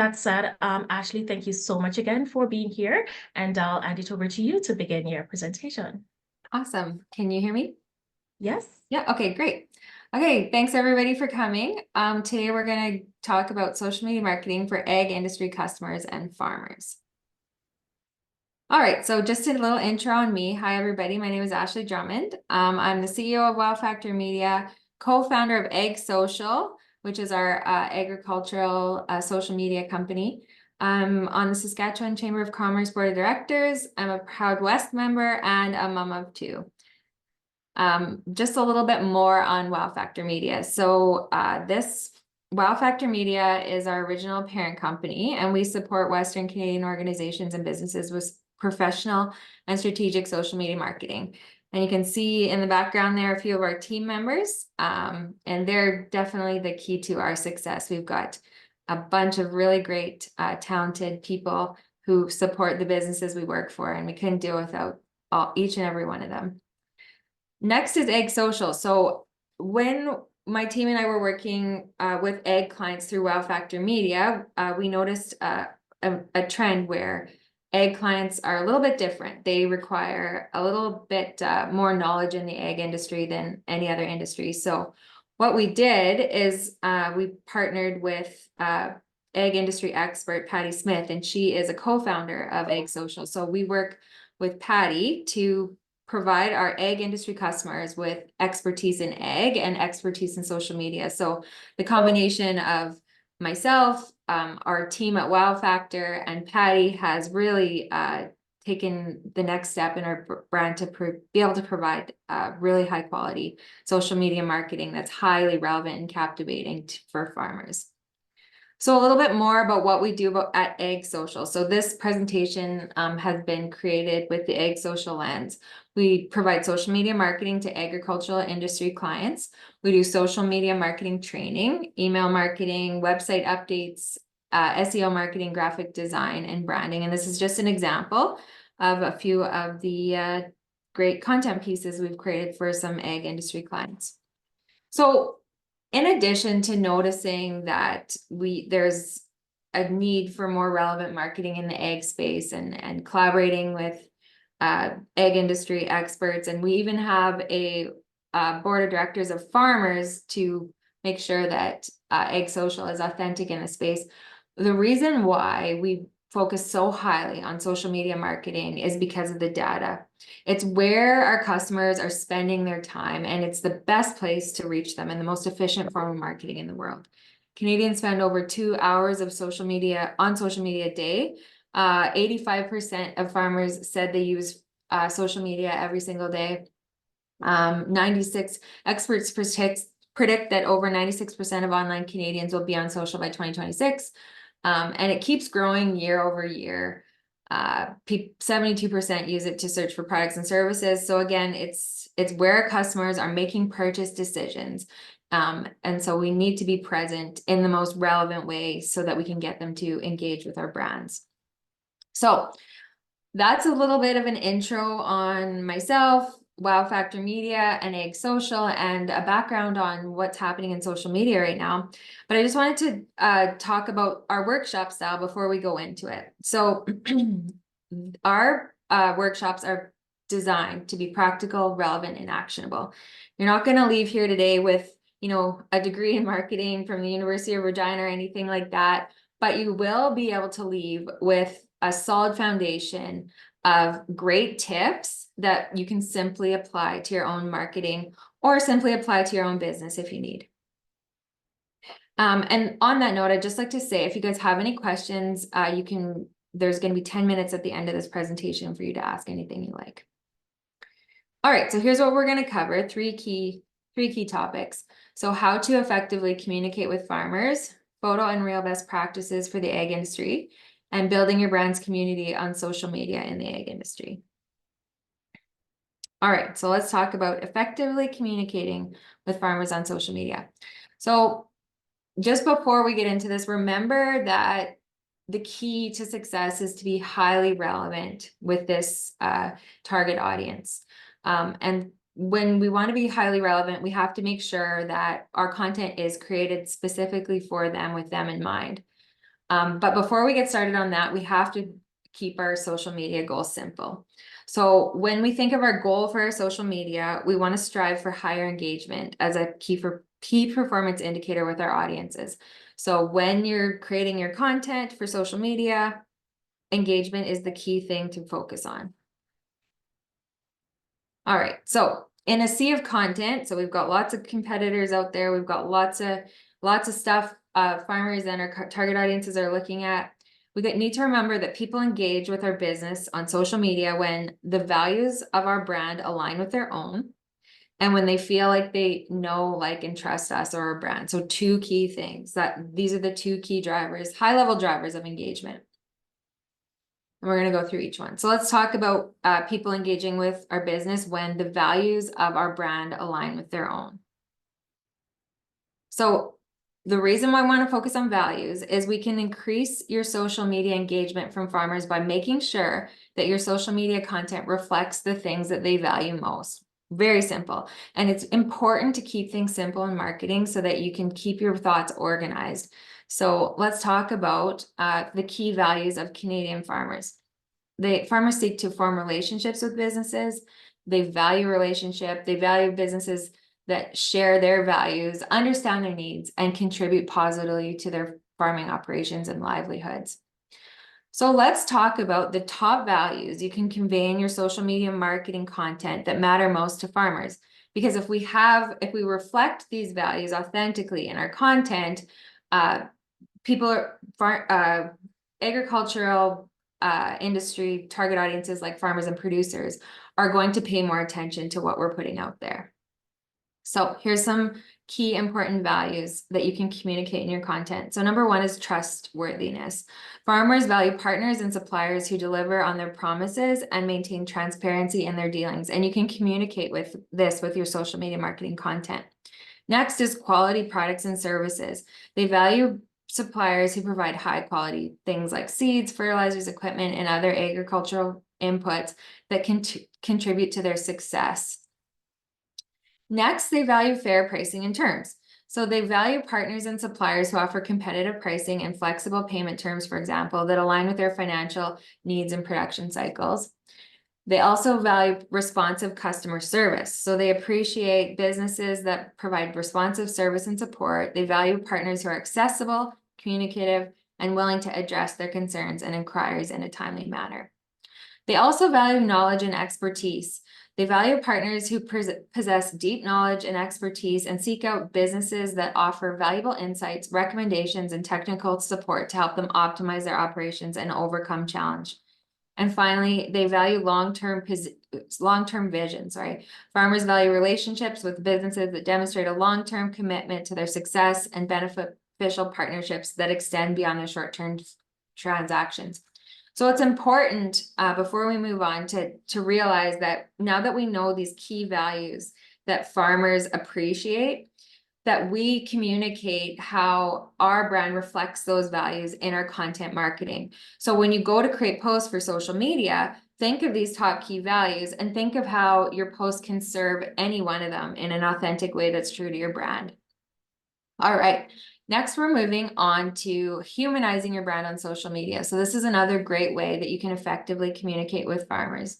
That said, Ashley, thank you so much again for being here, and I'll hand it over to you to begin your presentation. Awesome. Can you hear me? Yes. Yeah, okay, great. Okay, thanks everybody for coming. Today we're going to talk about social media marketing for ag industry customers and farmers. All right, so just a little intro on me. Hi, everybody. My name is Ashley Drummond. I'm the CEO of Wow Factor Media, co-founder of Ag Social, which is our agricultural social media company. I'm on the Saskatchewan Chamber of Commerce Board of Directors. I'm a Proud West member and a mom of two. Just a little bit more on Wow Factor Media. So this Wow Factor Media is our original parent company, and we support Western Canadian organizations and businesses with professional and strategic social media marketing. And you can see in the background there a few of our team members, and they're definitely the key to our success. We've got a bunch of really great, talented people who support the businesses we work for, and we couldn't do without each and every one of them. Next is Ag Social. So when my team and I were working with ag clients through Wow Factor Media, we noticed a trend where ag clients are a little bit different. They require a little bit more knowledge in the ag industry than any other industry. So what we did is we partnered with ag industry expert Patty Smith, and she is a co-founder of Ag Social. So we work with Patty to provide our ag industry customers with expertise in ag and expertise in social media. So the combination of myself, our team at Wow Factor, and Patty has really taken the next step in our brand to be able to provide really high quality social media marketing that's highly relevant and captivating for farmers. So a little bit more about what we do at Ag Social. So this presentation has been created with the Ag Social lens. We provide social media marketing to agricultural industry clients. We do social media marketing training, email marketing, website updates, SEO marketing, graphic design, and branding. And this is just an example of a few of the great content pieces we've created for some ag industry clients. So in addition to noticing that there's a need for more relevant marketing in the ag space and collaborating with ag industry experts, and we even have a board of directors of farmers to make sure that Ag Social is authentic in the space. The reason why we focus so highly on social media marketing is because of the data. It's where our customers are spending their time, and it's the best place to reach them and the most efficient form of marketing in the world. Canadians spend over 2 hours of social media a day. 85% of farmers said they use social media every single day. 96 experts predict that over 96% of online Canadians will be on social by 2026. And it keeps growing year over year. 72% use it to search for products and services. So again, it's where customers are making purchase decisions. And so we need to be present in the most relevant way so that we can get them to engage with our brands. So that's a little bit of an intro on myself, Wow Factor Media, and Ag Social, and a background on what's happening in social media right now. But I just wanted to talk about our workshop style before we go into it. So our workshops are designed to be practical, relevant, and actionable. You're not going to leave here today with, a degree in marketing from the University of Regina or anything like that, but you will be able to leave with a solid foundation of great tips that you can simply apply to your own marketing or simply apply to your own business if you need. And on that note, I'd just like to say, if you guys have any questions, there's going to be 10 minutes at the end of this presentation for you to ask anything you like. All right, so here's what we're going to cover, three key topics. So how to effectively communicate with farmers, photo and reel best practices for the ag industry, and building your brand's community on social media in the ag industry. All right, so let's talk about effectively communicating with farmers on social media. So just before we get into this, remember that the key to success is to be highly relevant with this target audience. And when we want to be highly relevant, we have to make sure that our content is created specifically for them with them in mind. But before we get started on that, we have to keep our social media goals simple. So when we think of our goal for our social media, we want to strive for higher engagement as a key performance indicator with our audiences. So when you're creating your content for social media, engagement is the key thing to focus on. All right, so in a sea of content, so we've got lots of competitors out there, we've got lots of stuff farmers and our target audiences are looking at. We need to remember that people engage with our business on social media when the values of our brand align with their own, and when they feel like they know, like, and trust us or our brand. So two key things, these are the two key drivers, high-level drivers of engagement. And we're going to go through each one. So let's talk about people engaging with our business when the values of our brand align with their own. So the reason why I want to focus on values is we can increase your social media engagement from farmers by making sure that your social media content reflects the things that they value most. Very simple. And it's important to keep things simple in marketing so that you can keep your thoughts organized. So let's talk about the key values of Canadian farmers. Farmers seek to form relationships with businesses. They value relationship. They value businesses that share their values, understand their needs, and contribute positively to their farming operations and livelihoods. So let's talk about the top values you can convey in your social media marketing content that matter most to farmers. Because if we reflect these values authentically in our content, agricultural industry target audiences like farmers and producers are going to pay more attention to what we're putting out there. So here's some key important values that you can communicate in your content. So number one is trustworthiness. Farmers value partners and suppliers who deliver on their promises and maintain transparency in their dealings. And you can communicate with your social media marketing content. Next is quality products and services. They value suppliers who provide high quality things like seeds, fertilizers, equipment, and other agricultural inputs that can contribute to their success. Next, they value fair pricing and terms. So they value partners and suppliers who offer competitive pricing and flexible payment terms, for example, that align with their financial needs and production cycles. They also value responsive customer service. So they appreciate businesses that provide responsive service and support. They value partners who are accessible, communicative, and willing to address their concerns and inquiries in a timely manner. They also value knowledge and expertise. They value partners who possess deep knowledge and expertise and seek out businesses that offer valuable insights, recommendations, and technical support to help them optimize their operations and overcome challenge. And finally, they value long-term vision. Farmers value relationships with businesses that demonstrate a long-term commitment to their success and beneficial partnerships that extend beyond their short-term transactions. So it's important before we move on to realize that now that we know these key values that farmers appreciate, that we communicate how our brand reflects those values in our content marketing. So when you go to create posts for social media, think of these top key values and think of how your post can serve any one of them in an authentic way that's true to your brand. All right. Next, we're moving on to humanizing your brand on social media. So this is another great way that you can effectively communicate with farmers.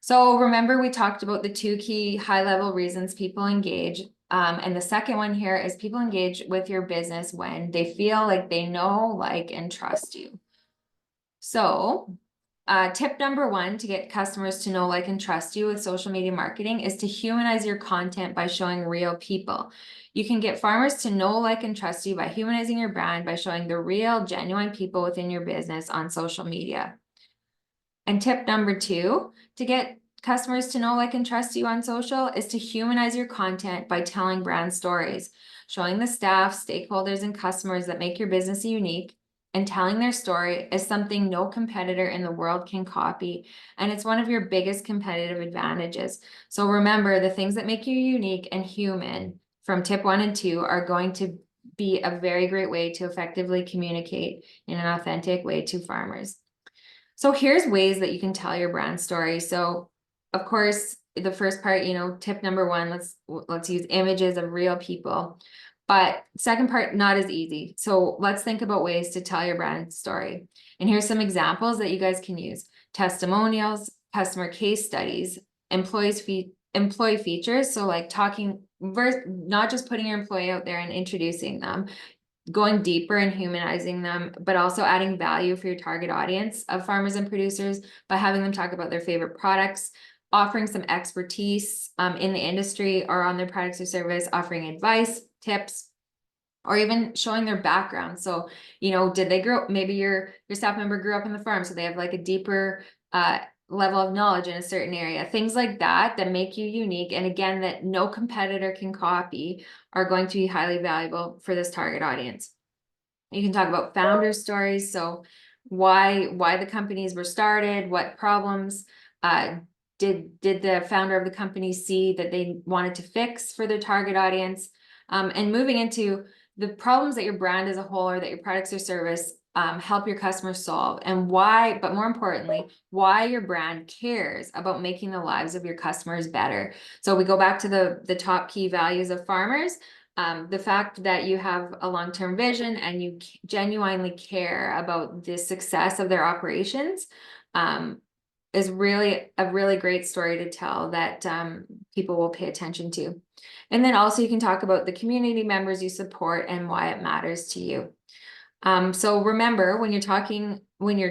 So remember, we talked about the two key high-level reasons people engage. And the second one here is people engage with your business when they feel like they know, like, and trust you. So tip number one to get customers to know, like, and trust you with social media marketing is to humanize your content by showing real people. You can get farmers to know, like, and trust you by humanizing your brand by showing the real, genuine people within your business on social media. And tip number two, to get customers to know, like, and trust you on social is to humanize your content by telling brand stories, showing the staff, stakeholders, and customers that make your business unique. And telling their story is something no competitor in the world can copy. And it's one of your biggest competitive advantages. So remember, the things that make you unique and human from tip 1 and 2 are going to be a very great way to effectively communicate in an authentic way to farmers. So here's ways that you can tell your brand story. So of course, the first part, tip number 1, let's use images of real people. But second part, not as easy. So let's think about ways to tell your brand story. And here's some examples that you guys can use: testimonials, customer case studies, employee features. So like talking, not just putting your employee out there and introducing them, going deeper and humanizing them, but also adding value for your target audience of farmers and producers by having them talk about their favorite products, offering some expertise in the industry or on their products or service, offering advice, tips, or even showing their background. So, you know, did they grow, maybe your staff member grew up in the farm, so they have like a deeper level of knowledge in a certain area. Things like that make you unique, and again, that no competitor can copy, are going to be highly valuable for this target audience. You can talk about founder stories. So why the companies were started, what problems did the founder of the company see that they wanted to fix for their target audience, and moving into the problems that your brand as a whole or that your products or service help your customers solve, and why, but more importantly, why your brand cares about making the lives of your customers better. So we go back to the top key values of farmers. The fact that you have a long-term vision and you genuinely care about the success of their operations is really a really great story to tell that people will pay attention to. And then also you can talk about the community members you support and why it matters to you. So remember, when you're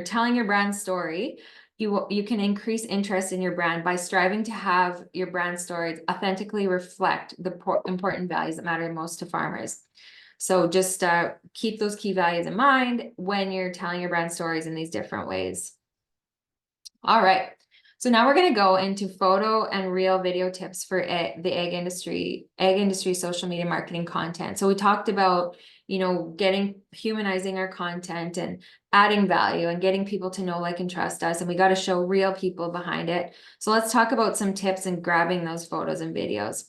telling your brand story, you can increase interest in your brand by striving to have your brand stories authentically reflect the important values that matter most to farmers. So just keep those key values in mind when you're telling your brand stories in these different ways. All right. So now we're going to go into photo and reel video tips for the egg industry social media marketing content. So we talked about, you know, humanizing our content and adding value and getting people to know, like, and trust us. And we got to show real people behind it. So let's talk about some tips in grabbing those photos and videos.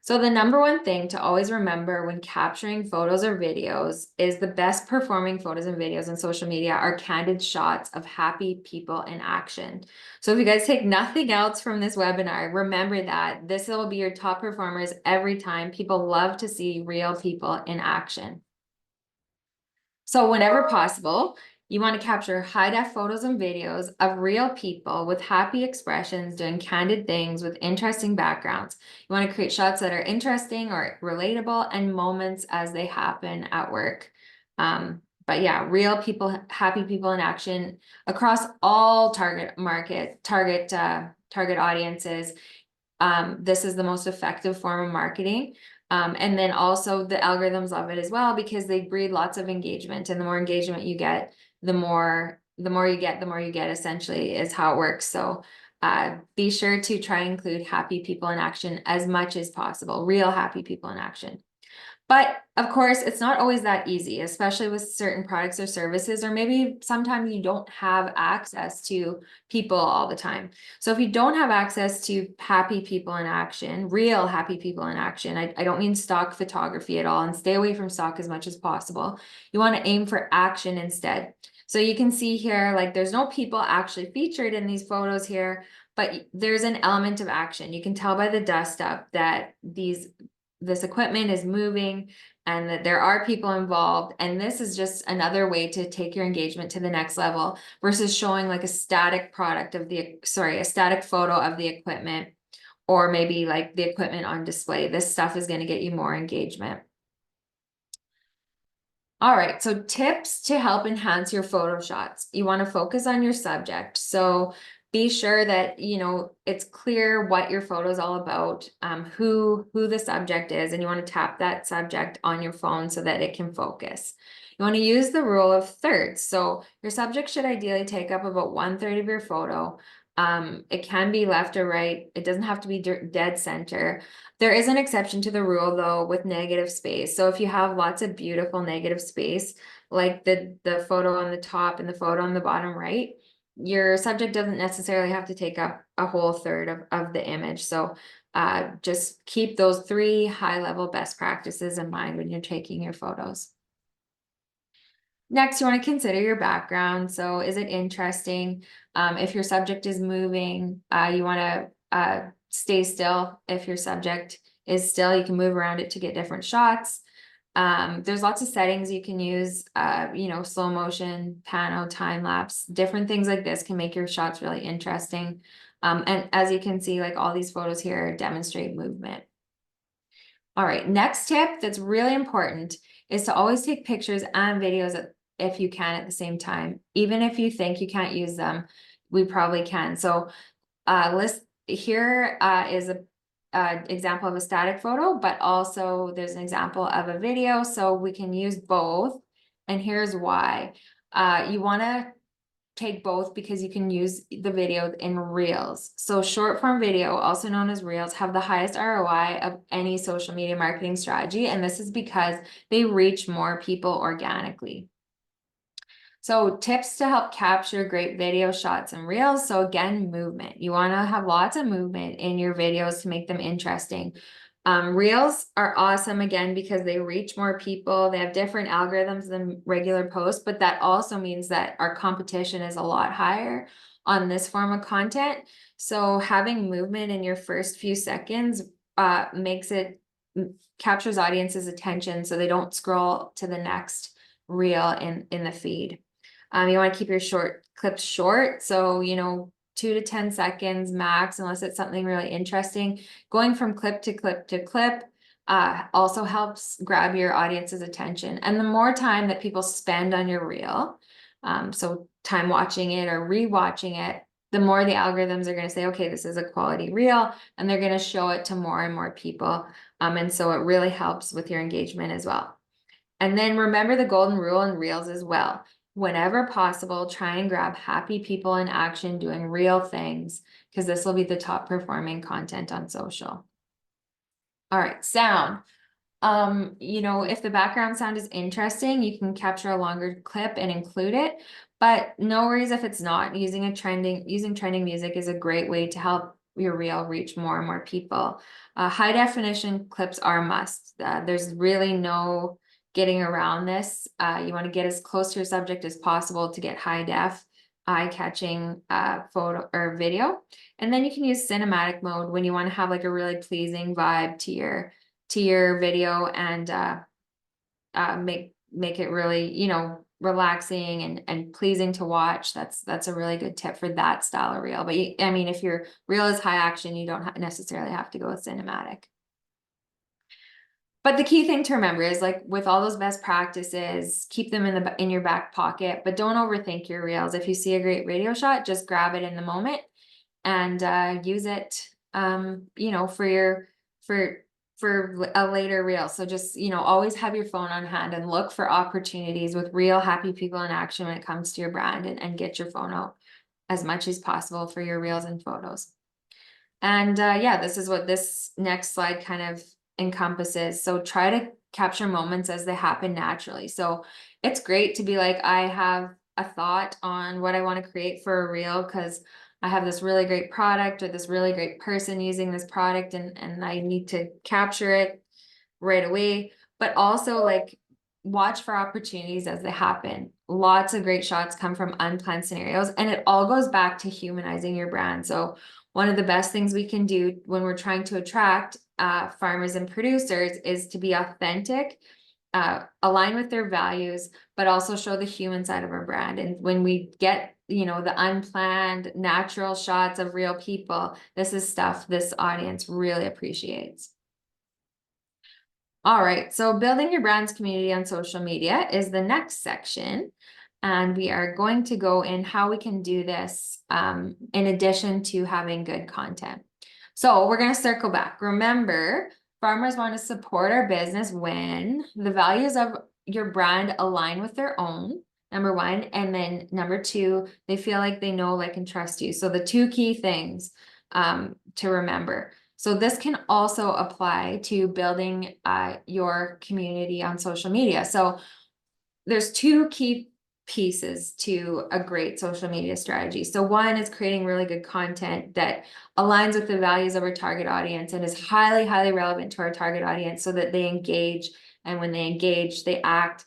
So the number one thing to always remember when capturing photos or videos is the best performing photos and videos on social media are candid shots of happy people in action. So if you guys take nothing else from this webinar, remember that this will be your top performers every time. People love to see real people in action. So whenever possible, you want to capture high-def photos and videos of real people with happy expressions doing candid things with interesting backgrounds. You want to create shots that are interesting or relatable and moments as they happen at work. But yeah, real people, happy people in action across all target audiences. This is the most effective form of marketing. And then also the algorithms love it as well because they breed lots of engagement, and the more engagement you get, the more you get essentially is how it works. So be sure to try and include happy people in action as much as possible, real happy people in action. But of course, it's not always that easy, especially with certain products or services, or maybe sometimes you don't have access to people all the time. So if you don't have access to happy people in action, real happy people in action, I don't mean stock photography at all, and stay away from stock as much as possible. You want to aim for action instead. So you can see here, like, there's no people actually featured in these photos here, but there's an element of action. You can tell by the dust up that this equipment is moving and that there are people involved. And this is just another way to take your engagement to the next level versus showing like a static a static photo of the equipment, or maybe like the equipment on display. This stuff is going to get you more engagement. All right, so tips to help enhance your photo shots. You want to focus on your subject. So be sure that, you know, it's clear what your photo is all about, who the subject is, and you want to tap that subject on your phone so that it can focus. You want to use the rule of thirds. So your subject should ideally take up about 1/3 of your photo. It can be left or right. It doesn't have to be dead center. There is an exception to the rule though with negative space. So if you have lots of beautiful negative space, like the photo on the top and the photo on the bottom right, your subject doesn't necessarily have to take up a whole third of the image. So just keep those 3 high-level best practices in mind when you're taking your photos. Next, you want to consider your background. So is it interesting? If your subject is moving, you want to stay still. If your subject is still, you can move around it to get different shots. There's lots of settings you can use, you know, slow motion, pano, time lapse, different things like this can make your shots really interesting. And as you can see, like all these photos here demonstrate movement. All right, next tip that's really important is to always take pictures and videos if you can at the same time. Even if you think you can't use them, we probably can. So here is a example of a static photo, but also there's an example of a video, so we can use both. And here's why. You want to take both because you can use the video in Reels. So short form video, also known as Reels, have the highest ROI of any social media marketing strategy, and this is because they reach more people organically. So tips to help capture great video shots and reels. So again, movement. You want to have lots of movement in your videos to make them interesting. Reels are awesome again because they reach more people. They have different algorithms than regular posts, but that also means that our competition is a lot higher on this form of content. So having movement in your first few seconds captures audience's attention so they don't scroll to the next reel in the feed. You want to keep your clips short. So, you know, 2 to 10 seconds max, unless it's something really interesting. Going from clip to clip to clip also helps grab your audience's attention. And the more time that people spend on your reel, so time watching it or rewatching it, the more the algorithms are going to say, okay, this is a quality reel, and they're going to show it to more and more people. And so it really helps with your engagement as well. And then remember the golden rule in reels as well. Whenever possible, try and grab happy people in action doing real things, because this will be the top performing content on social. All right, sound. You know, if the background sound is interesting, you can capture a longer clip and include it, but no worries if it's not. Using trending music is a great way to help your reel reach more and more people. High definition clips are a must. There's really no getting around this. You want to get as close to your subject as possible to get high def, eye-catching photo or video. And then you can use cinematic mode when you want to have like a really pleasing vibe to your video and make it really, you know, relaxing and pleasing to watch. That's a really good tip for that style of reel. But I mean, if your reel is high action, you don't necessarily have to go with cinematic. But the key thing to remember is, like with all those best practices, keep them in your back pocket, but don't overthink your reels. If you see a great video shot, just grab it in the moment and use it, you know, for a later reel. So just, you know, always have your phone on hand and look for opportunities with real happy people in action when it comes to your brand, and get your phone out as much as possible for your reels and photos. And yeah, this is what this next slide kind of encompasses. So try to capture moments as they happen naturally. So it's great to be like, I have a thought on what I want to create for a reel because I have this really great product or this really great person using this product, and I need to capture it right away. But also, like, watch for opportunities as they happen. Lots of great shots come from unplanned scenarios, and it all goes back to humanizing your brand. So one of the best things we can do when we're trying to attract farmers and producers is to be authentic, align with their values, but also show the human side of our brand. And when we get, you know, the unplanned natural shots of real people, this is stuff this audience really appreciates. All right, so building your brand's community on social media is the next section. And we are going to go in how we can do this in addition to having good content. So we're going to circle back. Remember, farmers want to support our business when the values of your brand align with their own, number one. And then number two, they feel like they know, like, and trust you. So the two key things to remember. So this can also apply to building your community on social media. So there's two key pieces to a great social media strategy. So one is creating really good content that aligns with the values of our target audience and is highly, highly relevant to our target audience so that they engage. And when they engage, they act.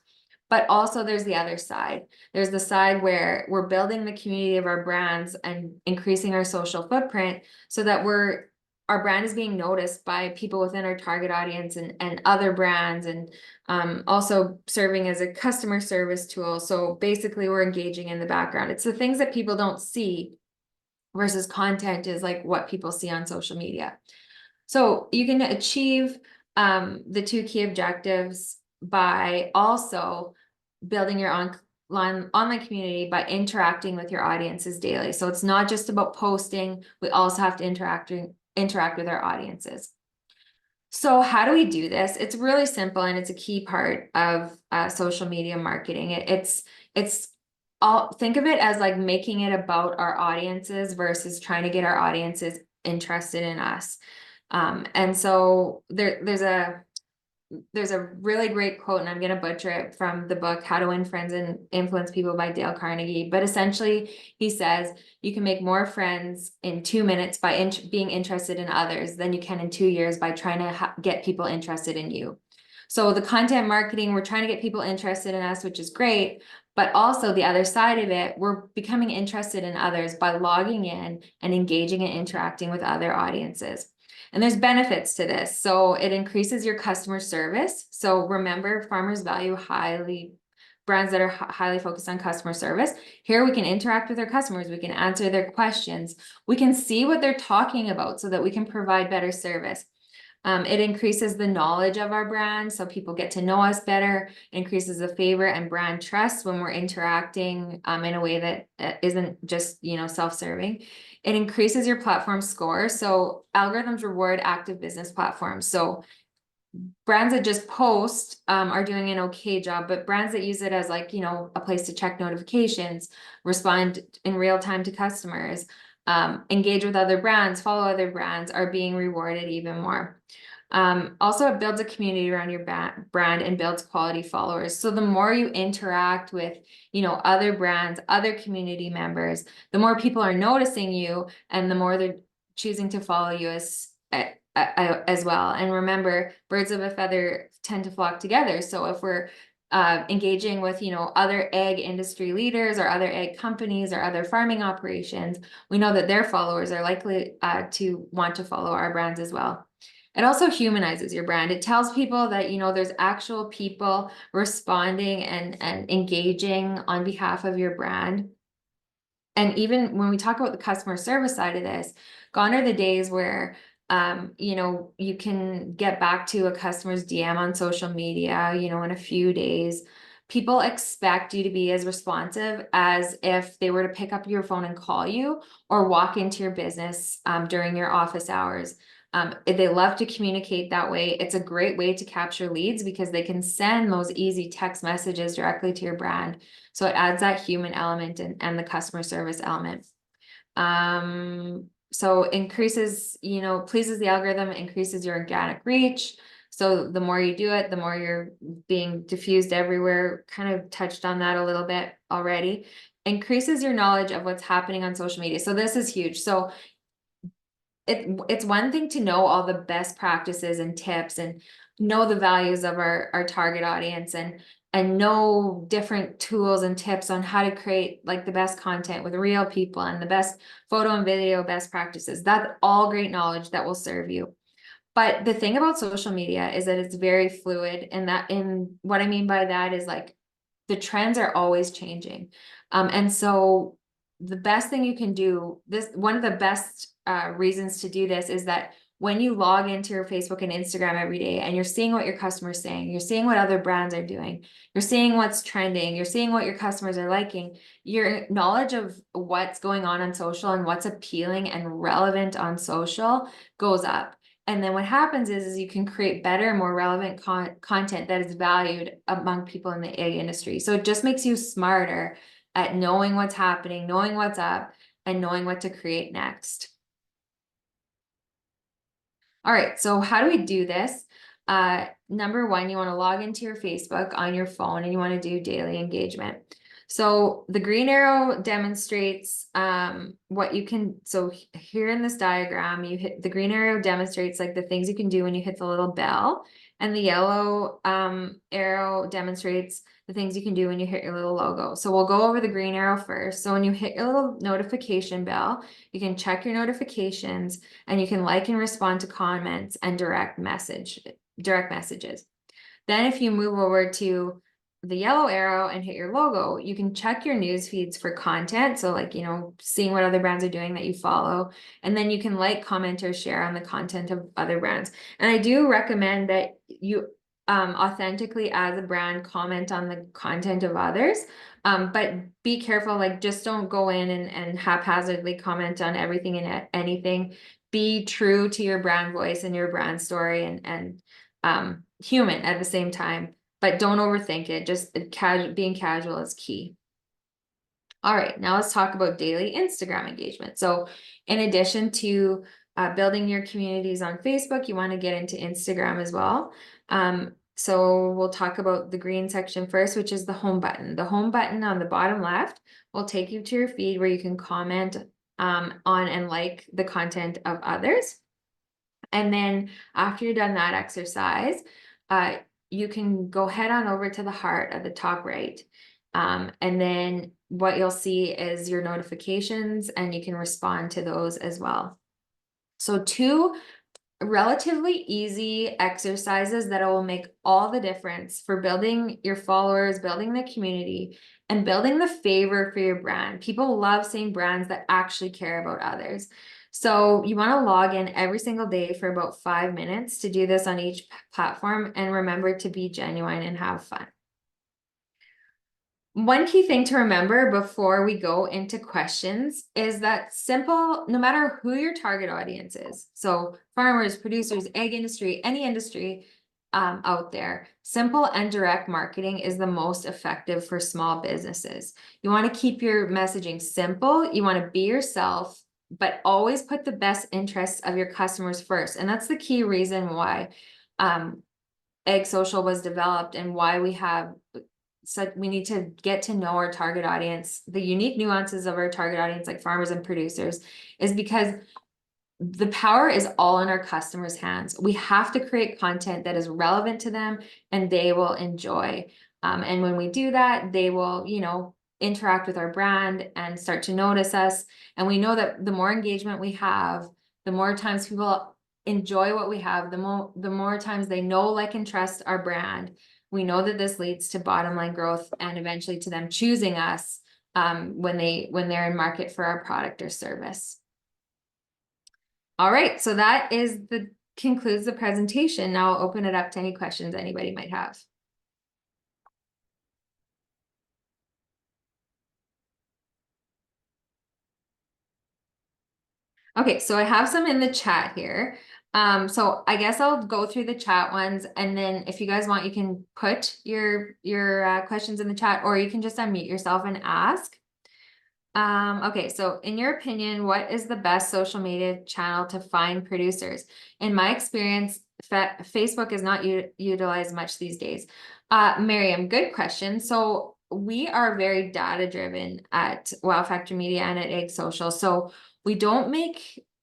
But also there's the other side. There's the side where we're building the community of our brands and increasing our social footprint so that we're our brand is being noticed by people within our target audience and other brands, and also serving as a customer service tool. So basically we're engaging in the background. It's the things that people don't see versus content is like what people see on social media. So you can achieve the two key objectives by also building your online community by interacting with your audiences daily. So it's not just about posting, we also have to interact with our audiences. So how do we do this? It's really simple, and it's a key part of social media marketing. It's all, think of it as like making it about our audiences versus trying to get our audiences interested in us. And so there's a really great quote, and I'm going to butcher it, from the book How to Win Friends and Influence People by Dale Carnegie. But essentially, he says you can make more friends in 2 minutes by being interested in others than you can in 2 years by trying to get people interested in you. So the content marketing, we're trying to get people interested in us, which is great. But also the other side of it, we're becoming interested in others by logging in and engaging and interacting with other audiences. And there's benefits to this. So it increases your customer service. So remember, farmers value brands that are highly focused on customer service. Here we can interact with our customers. We can answer their questions. We can see what they're talking about so that we can provide better service. It increases the knowledge of our brand, so people get to know us better. It increases the favorite and brand trust when we're interacting in a way that isn't just, self-serving. It increases your platform score. So algorithms reward active business platforms. So brands that just post are doing an okay job, but brands that use it as like, a place to check notifications, respond in real time to customers, engage with other brands, follow other brands, are being rewarded even more. Also, it builds a community around your brand and builds quality followers. So the more you interact with, other brands, other community members, the more people are noticing you, and the more they're choosing to follow you as well. And remember, birds of a feather tend to flock together. So if we're engaging with, other egg industry leaders or other egg companies or other farming operations, we know that their followers are likely to want to follow our brands as well. It also humanizes your brand. It tells people that, there's actual people responding and engaging on behalf of your brand. And even when we talk about the customer service side of this, gone are the days where you can get back to a customer's DM on social media, in a few days. People expect you to be as responsive as if they were to pick up your phone and call you or walk into your business during your office hours. They love to communicate that way. It's a great way to capture leads because they can send those easy text messages directly to your brand. So it adds that human element and the customer service element. So increases, pleases the algorithm, increases your organic reach. So the more you do it, the more you're being diffused everywhere. Kind of touched on that a little bit already. Increases your knowledge of what's happening on social media. So this is huge. So it's one thing to know all the best practices and tips and know the values of our target audience and know different tools and tips on how to create like the best content with real people and the best photo and video best practices. That's all great knowledge that will serve you. But the thing about social media is that it's very fluid, and what I mean by that is like the trends are always changing. And so the best thing you can do, one of the best reasons to do this is that when you log into your Facebook and Instagram every day and you're seeing what your customers are saying, you're seeing what other brands are doing, you're seeing what's trending, you're seeing what your customers are liking, your knowledge of what's going on social and what's appealing and relevant on social goes up. And then what happens is you can create better, more relevant content that is valued among people in the egg industry. So it just makes you smarter at knowing what's happening, knowing what's up, and knowing what to create next. All right, so how do we do this? Number one, you want to log into your Facebook on your phone and you want to do daily engagement. So the green arrow demonstrates what you can, so here in this diagram, you hit the green arrow demonstrates like the things you can do when you hit the little bell. And the yellow arrow demonstrates the things you can do when you hit your little logo. So we'll go over the green arrow first. So when you hit your little notification bell, you can check your notifications and you can like and respond to comments and direct messages. Then if you move over to the yellow arrow and hit your logo, you can check your news feeds for content. So like, seeing what other brands are doing that you follow. And then you can like, comment, or share on the content of other brands. And I do recommend that you authentically as a brand comment on the content of others. But be careful, like just don't go in and haphazardly comment on everything and anything. Be true to your brand voice and your brand story and human at the same time. But don't overthink it. Just being casual is key. All right, now let's talk about daily Instagram engagement. So in addition to building your communities on Facebook, you want to get into Instagram as well. So we'll talk about the green section first, which is the home button. The home button on the bottom left will take you to your feed where you can comment on and like the content of others. And then after you've done that exercise, you can go head on over to the heart at the top right. And then what you'll see is your notifications and you can respond to those as well. So 2 relatively easy exercises that will make all the difference for building your followers, building the community, and building the favor for your brand. People love seeing brands that actually care about others. So you want to log in every single day for about 5 minutes to do this on each platform, and remember to be genuine and have fun. One key thing to remember before we go into questions is that simple, no matter who your target audience is, so farmers, producers, egg industry, any industry out there, simple and direct marketing is the most effective for small businesses. You want to keep your messaging simple. You want to be yourself, but always put the best interests of your customers first. And that's the key reason why Egg Social was developed and why we need to get to know our target audience. The unique nuances of our target audience, like farmers and producers, is because the power is all in our customers' hands. We have to create content that is relevant to them and they will enjoy. And when we do that, they will, interact with our brand and start to notice us. And we know that the more engagement we have, the more times people enjoy what we have, the more times they know, like, and trust our brand. We know that this leads to bottom line growth and eventually to them choosing us when they're in market for our product or service. All right, so that concludes the presentation. Now I'll open it up to any questions anybody might have. Okay, so I have some in the chat here. So I guess I'll go through the chat ones, and then if you guys want, you can put your questions in the chat, or you can just unmute yourself and ask. Okay, so in your opinion, what is the best social media channel to find producers? In my experience, Facebook is not utilized much these days. Miriam, good question. So we are very data driven at Wow Factor Media and at Egg Social. So we don't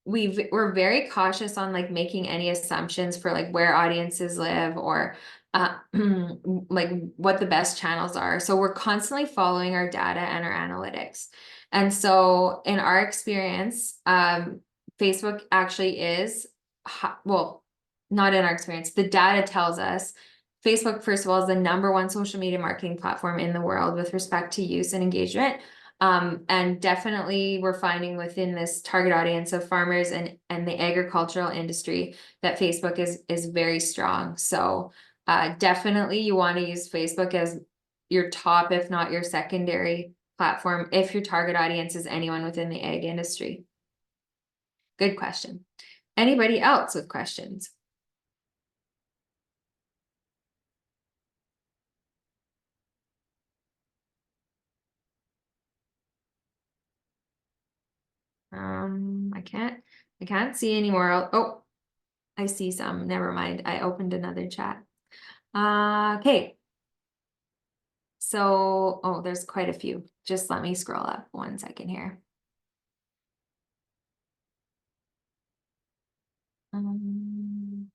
we're very cautious on like making any assumptions for like where audiences live or like what the best channels are. So we're constantly following our data and our analytics. And so in our experience, Facebook actually is, well, not in our experience, the data tells us Facebook, first of all, is the #1 social media marketing platform in the world with respect to use and engagement. And definitely we're finding within this target audience of farmers and the agricultural industry that Facebook is very strong. So definitely you want to use Facebook as your top, if not your secondary platform, if your target audience is anyone within the egg industry. Good question. Anybody else with questions? I can't see any more. Oh, I see some. Never mind. I opened another chat. Okay. So, oh, there's quite a few. Just let me scroll up 1 second here. Um,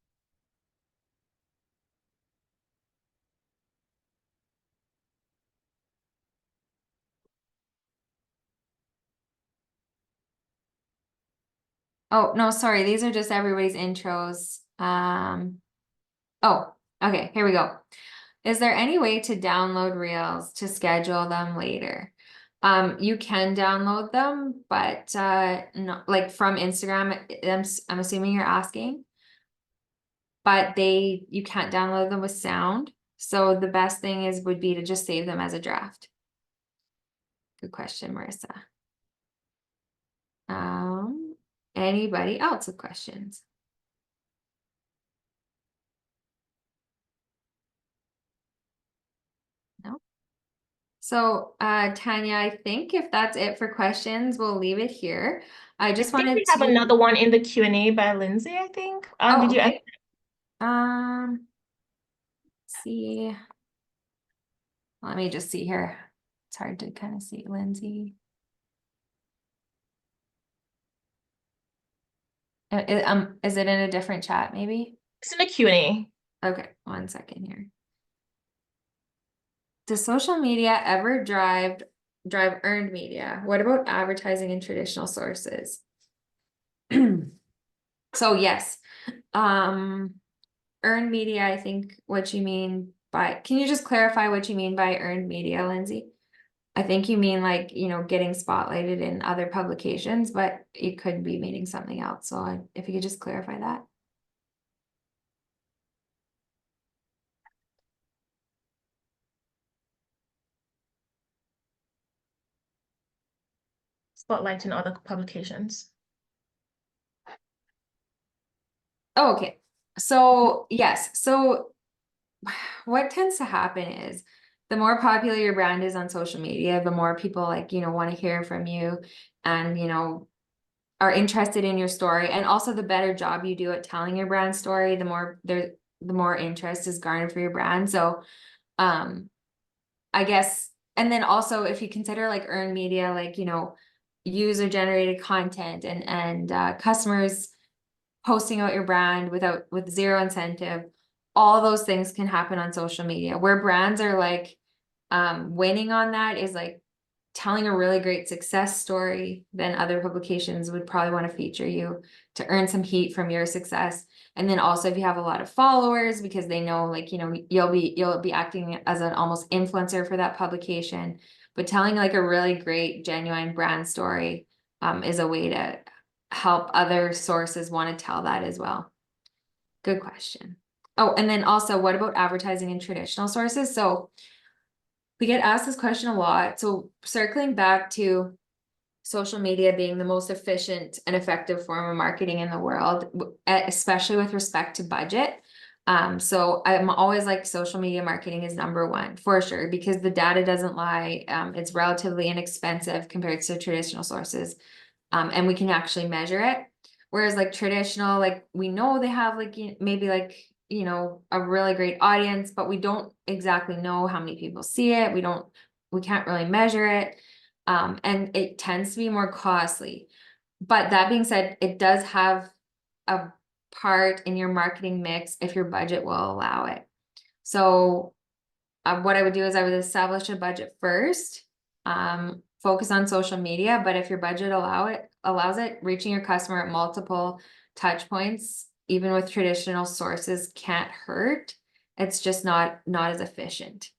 oh, no, sorry. These are just everybody's intros. Oh, okay, here we go. Is there any way to download reels to schedule them later? You can download them, but no, like from Instagram, I'm assuming you're asking, but you can't download them with sound. So the best thing would be to just save them as a draft. Good question, Marissa. Anybody else with questions? No. So, Tanya, I think if that's it for questions, we'll leave it here. I just think wanted we have to. another one in the Q&A by Lindsay, I think. Oh, Did you okay. See. Let me just see here. It's hard to kind of see, Lindsay. Is it in a different chat, maybe? It's in the Q&A. Okay, 1 second here. Does social media ever drive earned media? What about advertising in traditional sources? So yes, earned media, I think what you mean by, can you just clarify what you mean by earned media, Lindsay? I think you mean like, getting spotlighted in other publications, but it could be meaning something else. So if you could just clarify that. Spotlight in other publications. Oh, okay. So yes. So what tends to happen is the more popular your brand is on social media, the more people want to hear from you and, are interested in your story. And also the better job you do at telling your brand story, the more interest is garnered for your brand. So, I guess, and then also if you consider like earned media, user generated content and customers posting out your brand with zero incentive, all those things can happen on social media. Where brands are winning on that is telling a really great success story. Then other publications would probably want to feature you to earn some heat from your success. And then also if you have a lot of followers, because they know you'll be acting as an almost influencer for that publication. But telling a really great genuine brand story is a way to help other sources want to tell that as well. Good question. Oh, and then also, what about advertising in traditional sources? So we get asked this question a lot. So circling back to social media being the most efficient and effective form of marketing in the world, especially with respect to budget. So I'm always social media marketing is number one for sure, because the data doesn't lie. It's relatively inexpensive compared to traditional sources. And we can actually measure it. Whereas traditional, we know they have maybe a really great audience, but we don't exactly know how many people see it. We can't really measure it. And it tends to be more costly. But that being said, it does have a part in your marketing mix if your budget will allow it. So what I would do is I would establish a budget first, focus on social media, but if your budget allows it, reaching your customer at multiple touch points, even with traditional sources, can't hurt. It's just not as efficient.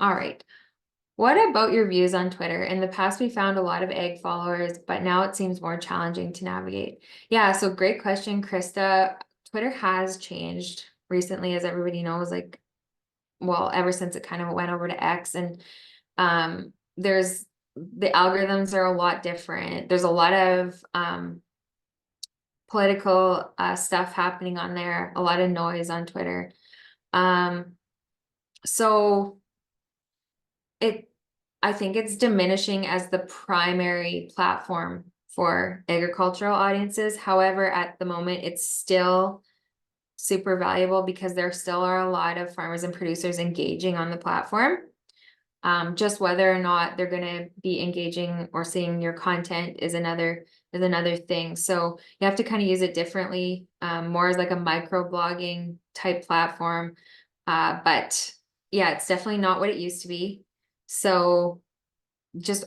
All right. What about your views on Twitter? In the past, we found a lot of egg followers, but now it seems more challenging to navigate. Yeah, so great question, Krista. Twitter has changed recently, as everybody knows, well, ever since it kind of went over to X, and there's the algorithms are a lot different. There's a lot of political stuff happening on there, a lot of noise on Twitter. So I think it's diminishing as the primary platform for agricultural audiences. However, at the moment, it's still super valuable because there still are a lot of farmers and producers engaging on the platform. Just whether or not they're gonna be engaging or seeing your content is another thing. So you have to kind of use it differently, more as like a micro blogging type platform. But yeah, it's definitely not what it used to be. So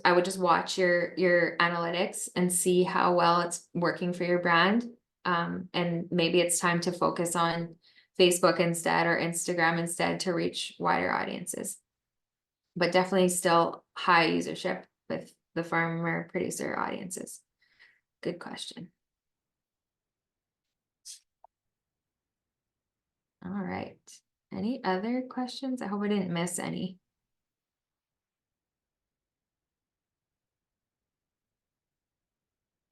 I would just watch your analytics and see how well it's working for your brand. And maybe it's time to focus on Facebook instead or Instagram instead to reach wider audiences. But definitely still high usership with the farmer producer audiences. Good question. All right. Any other questions? I hope I didn't miss any.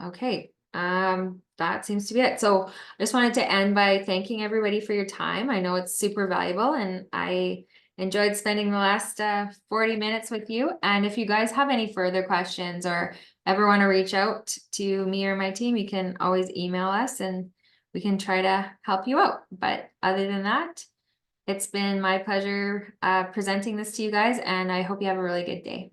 Okay, that seems to be it. So I just wanted to end by thanking everybody for your time. I know it's super valuable and I enjoyed spending the last 40 minutes with you. And if you guys have any further questions or ever want to reach out to me or my team, you can always email us and we can try to help you out. But other than that, it's been my pleasure presenting this to you guys, and I hope you have a really good day.